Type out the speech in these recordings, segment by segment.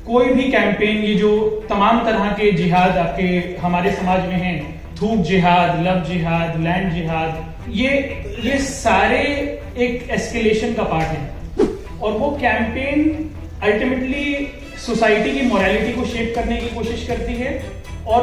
कोई भी कैंपेन, ये जो तमाम तरह के जिहाद आपके हमारे समाज में हैं, थूक जिहाद, लव जिहाद, लैंड जिहाद, ये सारे एक एस्केलेशन का पार्ट है। और वो कैंपेन अल्टीमेटली सोसाइटी की मोरालिटी को शेप करने की कोशिश करती है और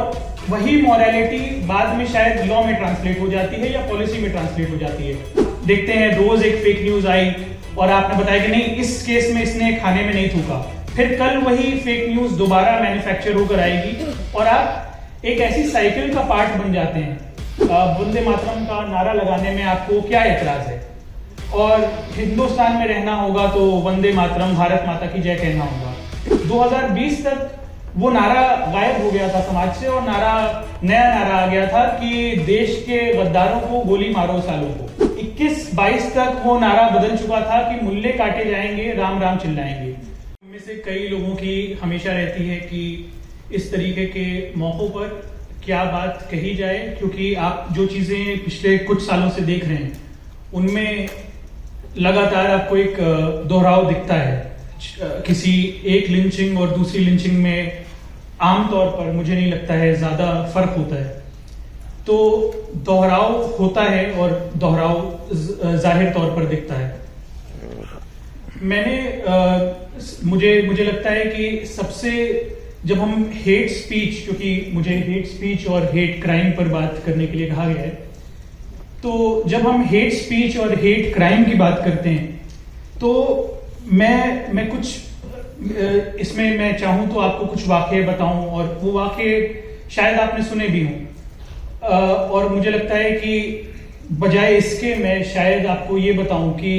वही मोरालिटी बाद में शायद लॉ में ट्रांसलेट हो जाती है या पॉलिसी में ट्रांसलेट हो जाती है। देखते हैं रोज एक फेक न्यूज आई और आपने बताया कि नहीं, इस केस में इसने खाने में नहीं थूका, फिर कल वही फेक न्यूज दोबारा मैन्युफैक्चर होकर आएगी और आप एक ऐसी साइकिल का पार्ट बन जाते हैं। वंदे मातरम का नारा लगाने में आपको क्या एतराज है? और हिंदुस्तान में रहना होगा तो वंदे मातरम, भारत माता की जय कहना होगा। 2020 तक वो नारा गायब हो गया था समाज से और नया नारा आ गया था कि देश के गद्दारों को गोली मारो सालों को। 21-22 तक वो नारा बदल चुका था कि मुल्ले काटे जाएंगे, राम राम चिल्लाएंगे। इनमें से कई लोगों की हमेशा रहती है कि इस तरीके के मौकों पर क्या बात कही जाए, क्योंकि आप जो चीजें पिछले कुछ सालों से देख रहे हैं उनमें लगातार आपको एक दोहराव दिखता है। किसी एक लिंचिंग और दूसरी लिंचिंग में आमतौर पर मुझे नहीं लगता है ज्यादा फर्क होता है, तो दोहराव होता है और दोहराव जाहिर तौर पर दिखता है। मुझे लगता है कि सबसे, जब हम हेट स्पीच, क्योंकि मुझे हेट स्पीच और हेट क्राइम पर बात करने के लिए कहा गया है, तो जब हम हेट स्पीच और हेट क्राइम की बात करते हैं तो मैं कुछ इसमें मैं चाहूं तो आपको कुछ वाकये बताऊं और वो वाकये शायद आपने सुने भी हों। और मुझे लगता है कि बजाय इसके मैं शायद आपको ये बताऊं कि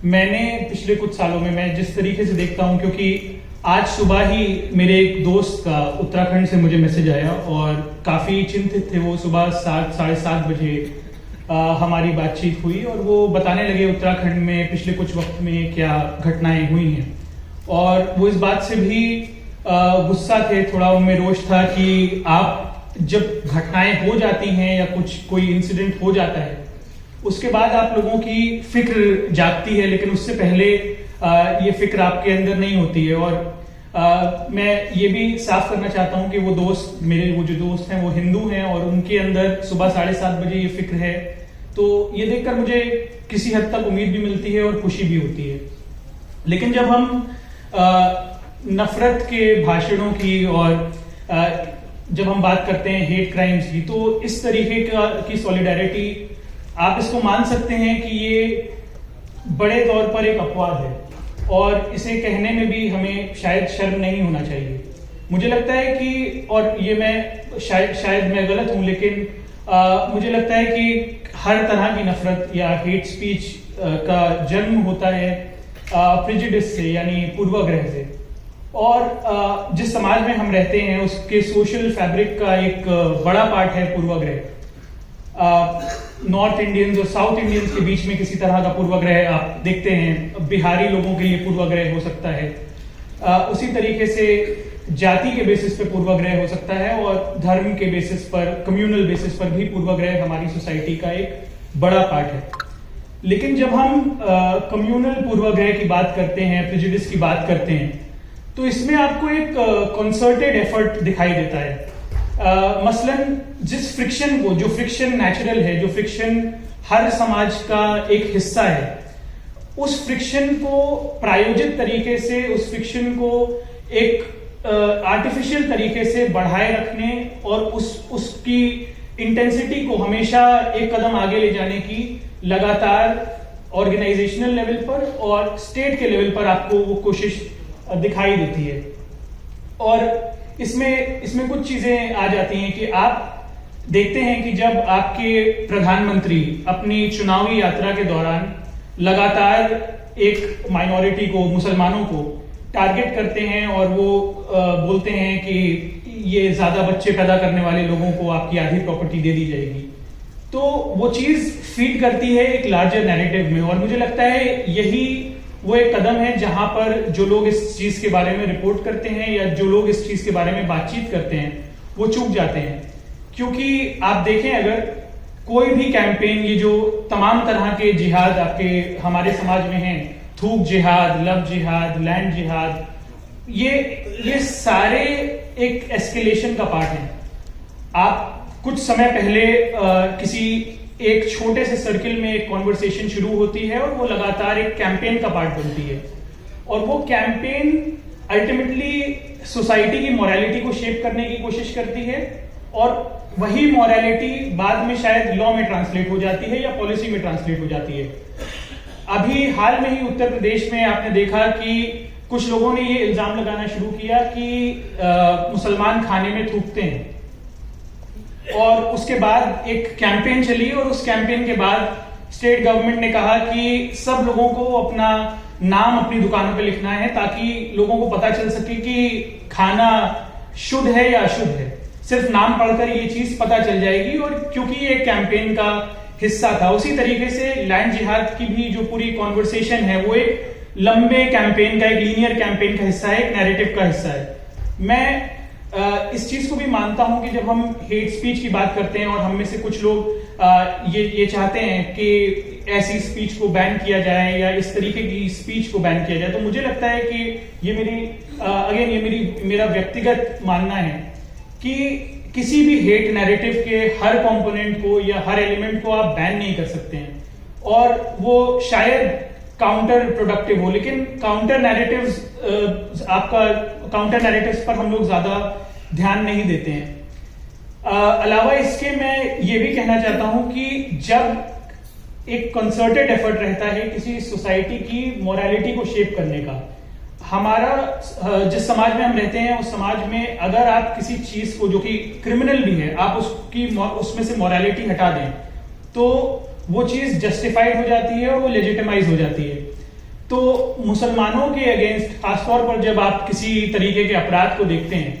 मैंने पिछले कुछ सालों में मैं जिस तरीके से देखता हूं, क्योंकि आज सुबह ही मेरे एक दोस्त का उत्तराखंड से मुझे मैसेज आया और काफी चिंतित थे वो। सुबह 7-7:30 बजे हमारी बातचीत हुई और वो बताने लगे उत्तराखंड में पिछले कुछ वक्त में क्या घटनाएं हुई हैं। और वो इस बात से भी गुस्सा थे, थोड़ा उनमें रोष था कि आप जब घटनाएं हो जाती हैं या कोई इंसिडेंट हो जाता है उसके बाद आप लोगों की फिक्र जागती है, लेकिन उससे पहले ये फिक्र आपके अंदर नहीं होती है। और मैं ये भी साफ करना चाहता हूं कि वो जो दोस्त हैं वो हिंदू हैं और उनके अंदर सुबह 7:30 बजे ये फिक्र है, तो ये देखकर मुझे किसी हद तक उम्मीद भी मिलती है और खुशी भी होती है। लेकिन जब हम नफरत के भाषणों की और जब हम बात करते हैं हेट क्राइम्स की, तो इस तरीके की सॉलिडारिटी आप इसको मान सकते हैं कि ये बड़े तौर पर एक अपवाद है और इसे कहने में भी हमें शायद शर्म नहीं होना चाहिए। मुझे लगता है कि, और ये मैं शायद मैं गलत हूं, लेकिन मुझे लगता है कि हर तरह की नफरत या हेट स्पीच का जन्म होता है प्रेजुडिस से, यानी पूर्वाग्रह से। और जिस समाज में हम रहते हैं उसके सोशल फैब्रिक का एक बड़ा पार्ट है पूर्वाग्रह। नॉर्थ इंडियंस और साउथ इंडियंस के बीच में किसी तरह का पूर्वाग्रह आप देखते हैं, बिहारी लोगों के लिए पूर्वाग्रह हो सकता है, उसी तरीके से जाति के बेसिस पे पूर्वाग्रह हो सकता है और धर्म के बेसिस पर, कम्युनल बेसिस पर भी पूर्वाग्रह हमारी सोसाइटी का एक बड़ा पार्ट है। लेकिन जब हम कम्युनल पूर्वाग्रह की बात करते हैं, प्रेजुडिस की बात करते हैं, तो इसमें आपको एक कंसर्टेड एफर्ट दिखाई देता है। मसलन जिस फ्रिक्शन को, जो फ्रिक्शन नेचुरल है, जो फ्रिक्शन हर समाज का एक हिस्सा है, उस फ्रिक्शन को प्रायोजित तरीके से, उस फ्रिक्शन को एक आर्टिफिशियल तरीके से बढ़ाए रखने और उसकी इंटेंसिटी को हमेशा एक कदम आगे ले जाने की लगातार ऑर्गेनाइजेशनल लेवल पर और स्टेट के लेवल पर आपको वो कोशिश दिखाई देती है। और इसमें कुछ चीजें आ जाती हैं कि आप देखते हैं कि जब आपके प्रधानमंत्री अपनी चुनावी यात्रा के दौरान लगातार एक माइनॉरिटी को, मुसलमानों को टारगेट करते हैं और वो बोलते हैं कि ये ज्यादा बच्चे पैदा करने वाले लोगों को आपकी आधी प्रॉपर्टी दे दी जाएगी, तो वो चीज फीड करती है एक लार्जर नैरेटिव में। और मुझे लगता है यही वो एक कदम है जहां पर जो लोग इस चीज के बारे में रिपोर्ट करते हैं या जो लोग इस चीज के बारे में बातचीत करते हैं वो चूक जाते हैं। क्योंकि आप देखें, अगर कोई भी कैंपेन, ये जो तमाम तरह के जिहाद आपके हमारे समाज में हैं, थूक जिहाद, लव जिहाद, लैंड जिहाद, ये सारे एक एस्केलेशन का पार्ट है। आप कुछ समय पहले किसी एक छोटे से सर्किल में एक कॉन्वर्सेशन शुरू होती है और वो लगातार एक कैंपेन का पार्ट बनती है, और वो कैंपेन अल्टीमेटली सोसाइटी की मोरालिटी को शेप करने की कोशिश करती है, और वही मोरालिटी बाद में शायद लॉ में ट्रांसलेट हो जाती है या पॉलिसी में ट्रांसलेट हो जाती है। अभी हाल में ही उत्तर प्रदेश में आपने देखा कि कुछ लोगों ने ये इल्जाम लगाना शुरू किया कि मुसलमान खाने में थूकते हैं, और उसके बाद एक कैंपेन चली, और उस कैंपेन के बाद स्टेट गवर्नमेंट ने कहा कि सब लोगों को अपना नाम अपनी दुकानों पे लिखना है ताकि लोगों को पता चल सके कि खाना शुद्ध है या अशुद्ध है। सिर्फ नाम पढ़कर ये चीज पता चल जाएगी, और क्योंकि ये कैंपेन का हिस्सा था। उसी तरीके से लैंड जिहाद की भी जो पूरी कॉन्वर्सेशन है वो एक लंबे कैंपेन का, एक लीनियर कैंपेन का हिस्सा है, एक नैरेटिव का हिस्सा है। मैं इस चीज को भी मानता हूं कि जब हम हेट स्पीच की बात करते हैं और हम में से कुछ लोग ये चाहते हैं कि ऐसी स्पीच को बैन किया जाए या इस तरीके की स्पीच को बैन किया जाए, तो मुझे लगता है कि ये मेरा व्यक्तिगत मानना है कि किसी भी हेट नैरेटिव के हर कंपोनेंट को या हर एलिमेंट को आप बैन नहीं कर सकते हैं, और वो शायद काउंटर प्रोडक्टिव हो, लेकिन काउंटर नैरेटिव्स पर हम लोग ज्यादा ध्यान नहीं देते हैं। अलावा इसके मैं ये भी कहना चाहता हूं कि जब एक कंसर्टेड एफर्ट रहता है किसी सोसाइटी की मोरालिटी को शेप करने का, हमारा जिस समाज में हम रहते हैं उस समाज में अगर आप किसी चीज को जो कि क्रिमिनल भी है आप उसमें से मोरालिटी हटा दें तो वो चीज जस्टिफाइड हो जाती है और वो लेजिटिमाइज हो जाती है। तो मुसलमानों के अगेंस्ट खासतौर पर जब आप किसी तरीके के अपराध को देखते हैं,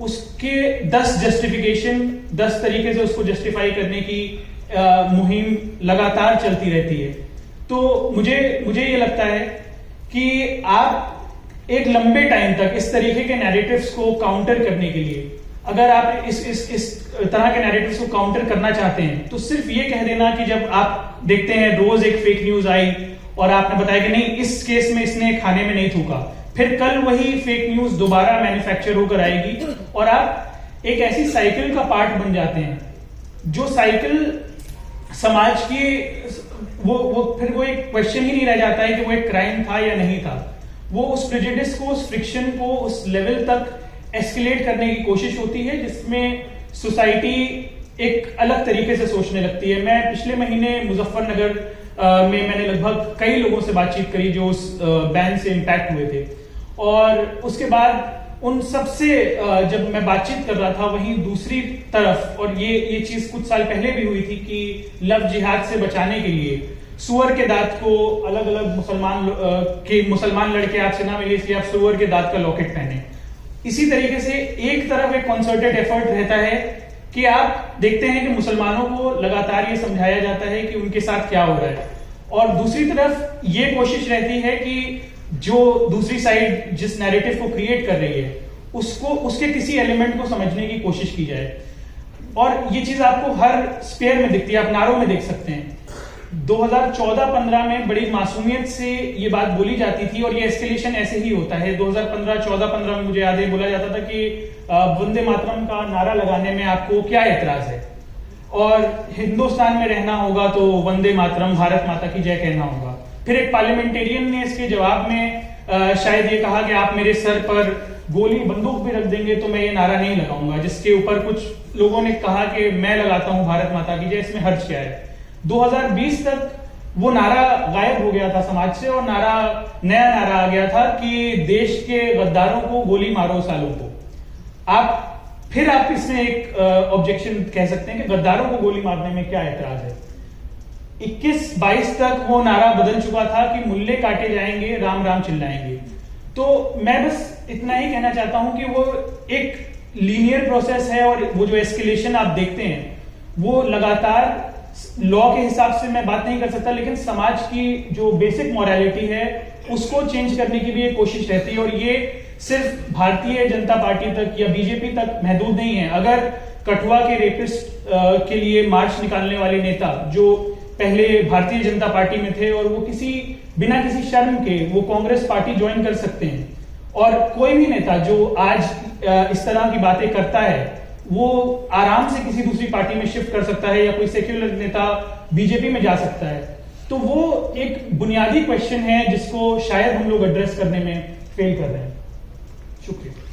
उसके 10 जस्टिफिकेशन 10 तरीके से उसको जस्टिफाई करने की मुहिम लगातार चलती रहती है। तो मुझे ये लगता है कि आप एक लंबे टाइम तक इस तरीके के नैरेटिव्स को काउंटर करने के लिए, अगर आप इस तरह के नैरेटिव्स को काउंटर करना चाहते हैं, तो सिर्फ ये कह देना कि जब आप देखते हैं रोज एक फेक न्यूज आई और आपने बताया कि नहीं इस केस में इसने खाने में नहीं थूका, फिर कल वही फेक न्यूज दोबारा मैन्युफैक्चर होकर आएगी और आप एक ऐसी साइकिल का पार्ट बन जाते हैं जो साइकिल समाज की फिर वो एक क्वेश्चन ही नहीं रह जाता है कि वो एक क्राइम था या नहीं था। वो उस प्रेजुडिस को, उस फ्रिक्शन को उस लेवल तक एस्केलेट करने की कोशिश होती है जिसमें सोसाइटी एक अलग तरीके से सोचने लगती है। मैं पिछले महीने मुजफ्फरनगर में मैंने लगभग कई लोगों से बातचीत करी जो उस बैन से इम्पैक्ट हुए थे, और उसके बाद उन सबसे जब मैं बातचीत कर रहा था वहीं दूसरी तरफ, और ये चीज कुछ साल पहले भी हुई थी कि लव जिहाद से बचाने के लिए सुअर के दांत को अलग अलग मुसलमान लड़के आपसे ना मिले इसलिए आप सुअर के दांत का लॉकेट पहने। इसी तरीके से एक तरफ एक कॉन्सर्टेड एफर्ट रहता है कि आप देखते हैं कि मुसलमानों को लगातार ये समझाया जाता है कि उनके साथ क्या हो रहा है, और दूसरी तरफ ये कोशिश रहती है कि जो दूसरी साइड जिस नैरेटिव को क्रिएट कर रही है उसके किसी एलिमेंट को समझने की कोशिश की जाए। और ये चीज आपको हर स्पेयर में दिखती है, आप नारों में देख सकते हैं। 2014-15 में बड़ी मासूमियत से ये बात बोली जाती थी और ये एस्केलेशन ऐसे ही होता है। 2014-15 में मुझे याद है बोला जाता था कि वंदे मातरम का नारा लगाने में आपको क्या एतराज है, और हिंदुस्तान में रहना होगा तो वंदे मातरम भारत माता की जय कहना होगा। फिर एक पार्लियामेंटेरियन ने इसके जवाब में शायद ये कहा कि आप मेरे सर पर गोली बंदूक भी रख देंगे तो मैं ये नारा नहीं लगाऊंगा, जिसके ऊपर कुछ लोगों ने कहा कि मैं लगाता हूं भारत माता की जय, इसमें हर्ज क्या है। 2020 तक वो नारा गायब हो गया था समाज से और नया नारा आ गया था कि देश के गद्दारों को गोली मारो सालों को। फिर आप इसमें एक ऑब्जेक्शन कह सकते हैं कि गद्दारों को गोली मारने में क्या एतराज है। 21-22 तक वो नारा बदल चुका था कि मुल्ले काटे जाएंगे, राम राम चिल्लाएंगे। तो मैं बस इतना ही कहना चाहता हूं कि वो एक लीनियर प्रोसेस है, और वो जो एस्केलेशन आप देखते हैं वो लगातार लॉ के हिसाब से मैं बात नहीं कर सकता, लेकिन समाज की जो बेसिक मोरालिटी है उसको चेंज करने की भी एक कोशिश रहती है। और ये सिर्फ भारतीय जनता पार्टी तक या बीजेपी तक महदूद नहीं है। अगर कठुआ के रेपिस्ट के लिए मार्च निकालने वाले नेता जो पहले भारतीय जनता पार्टी में थे और वो बिना किसी शर्म के वो कांग्रेस पार्टी ज्वाइन कर सकते हैं और कोई भी नेता जो आज इस तरह की बातें करता है वो आराम से किसी दूसरी पार्टी में शिफ्ट कर सकता है या कोई सेक्युलर नेता बीजेपी में जा सकता है। तो वो एक बुनियादी क्वेश्चन है जिसको शायद हम लोग एड्रेस करने में फेल कर रहे हैं। शुक्रिया।